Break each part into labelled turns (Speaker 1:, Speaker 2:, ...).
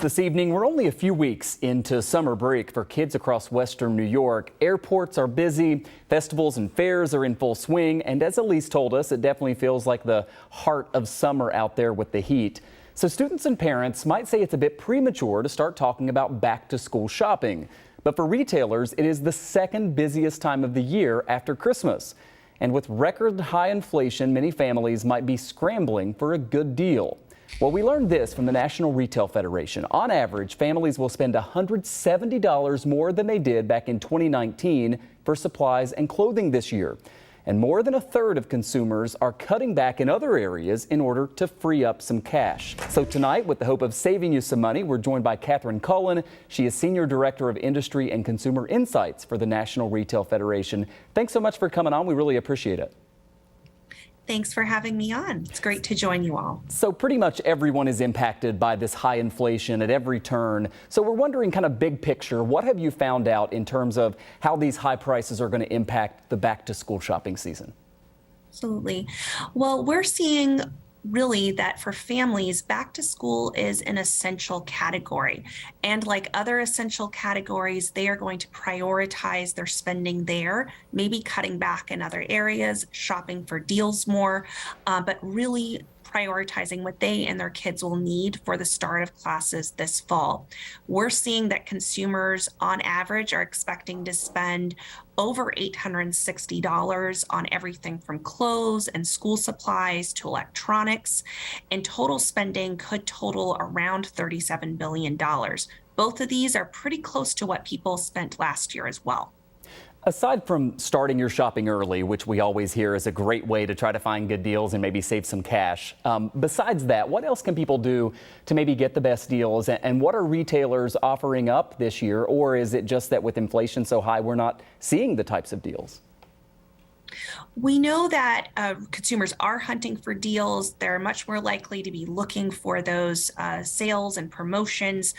Speaker 1: This evening, we're only a few weeks into summer break for kids across western New York. Airports are busy, festivals and fairs are in full swing, and as Elise told us, it definitely feels like the heart of summer out there with the heat. So students and parents might say it's a bit premature to start talking about back-to-school shopping. But for retailers, it is the second busiest time of the year after Christmas. And with record high inflation, many families might be scrambling for a good deal. Well, we learned this from the National Retail Federation. On average, families will spend $170 more than they did back in 2019 for supplies and clothing this year. And more than a third of consumers are cutting back in other areas in order to free up some cash. So tonight, with the hope of saving you some money, we're joined by Catherine Cullen. She is Senior Director of Industry and Consumer Insights for the National Retail Federation. Thanks so much for coming on. We really appreciate it.
Speaker 2: Thanks for having me on. It's great to join you all.
Speaker 1: So pretty much everyone is impacted by this high inflation at every turn. So we're wondering, kind of big picture, what have you found out in terms of how these high prices are going to impact the back to school shopping season?
Speaker 2: Absolutely. Well, we're seeing really that for families, back to school is an essential category. And like other essential categories, they are going to prioritize their spending there, maybe cutting back in other areas, shopping for deals more, but really prioritizing what they and their kids will need for the start of classes this fall. We're seeing that consumers on average are expecting to spend over $860 on everything from clothes and school supplies to electronics, and total spending could total around $37 billion. Both of these are pretty close to what people spent last year as well.
Speaker 1: Aside from starting your shopping early, which we always hear is a great way to try to find good deals and maybe save some cash, besides that, what else can people do to maybe get the best deals? And what are retailers offering up this year? Or is it just that with inflation so high, we're not seeing the types of deals?
Speaker 2: We know that consumers are hunting for deals. They're much more likely to be looking for those sales and promotions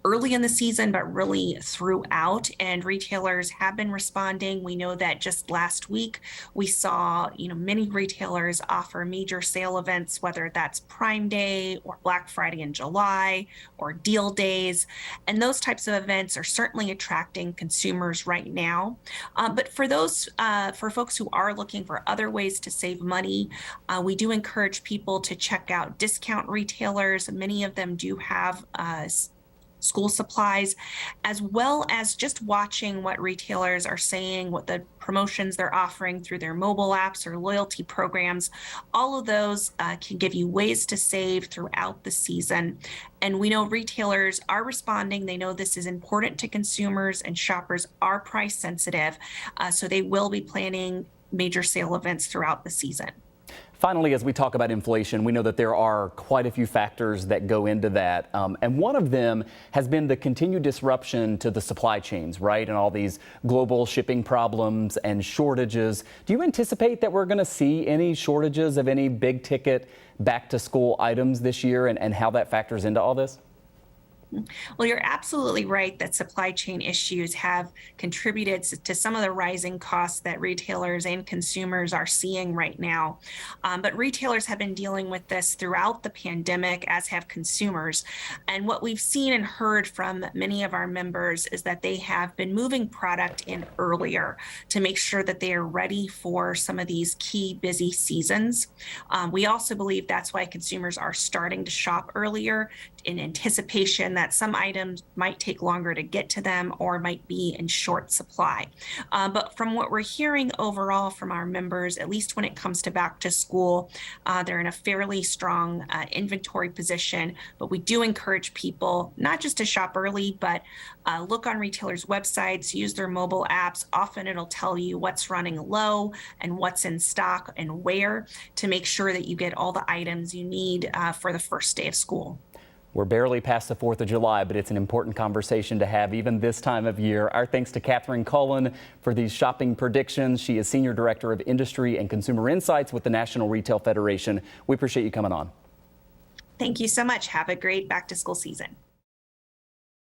Speaker 2: early in the season, but really throughout. And retailers have been responding. We know that just last week we saw, many retailers offer major sale events, whether that's Prime Day or Black Friday in July or deal days. And those types of events are certainly attracting consumers right now. But for those, for folks who are looking for other ways to save money, we do encourage people to check out discount retailers. Many of them do have school supplies, as well as just watching what retailers are saying, what the promotions they're offering through their mobile apps or loyalty programs. All of those can give you ways to save throughout the season. And we know retailers are responding. They know this is important to consumers, and shoppers are price sensitive. So they will be planning major sale events throughout the season.
Speaker 1: Finally, as we talk about inflation, we know that there are quite a few factors that go into that. And one of them has been the continued disruption to the supply chains, right? And all these global shipping problems and shortages. Do you anticipate that we're going to see any shortages of any big ticket back to school items this year, and how that factors into all this?
Speaker 2: Well, you're absolutely right that supply chain issues have contributed to some of the rising costs that retailers and consumers are seeing right now. But retailers have been dealing with this throughout the pandemic, as have consumers. And what we've seen and heard from many of our members is that they have been moving product in earlier to make sure that they are ready for some of these key busy seasons. We also believe that's why consumers are starting to shop earlier in anticipation that some items might take longer to get to them or might be in short supply. But from what we're hearing overall from our members, at least when it comes to back to school, they're in a fairly strong inventory position. But we do encourage people not just to shop early, but look on retailers' websites, use their mobile apps. Often it'll tell you what's running low and what's in stock and where, to make sure that you get all the items you need for the first day of school.
Speaker 1: We're barely past the 4th of July, but it's an important conversation to have even this time of year. Our thanks to Catherine Cullen for these shopping predictions. She is Senior Director of Industry and Consumer Insights with the National Retail Federation. We appreciate you coming on.
Speaker 2: Thank you so much. Have a great back to school season.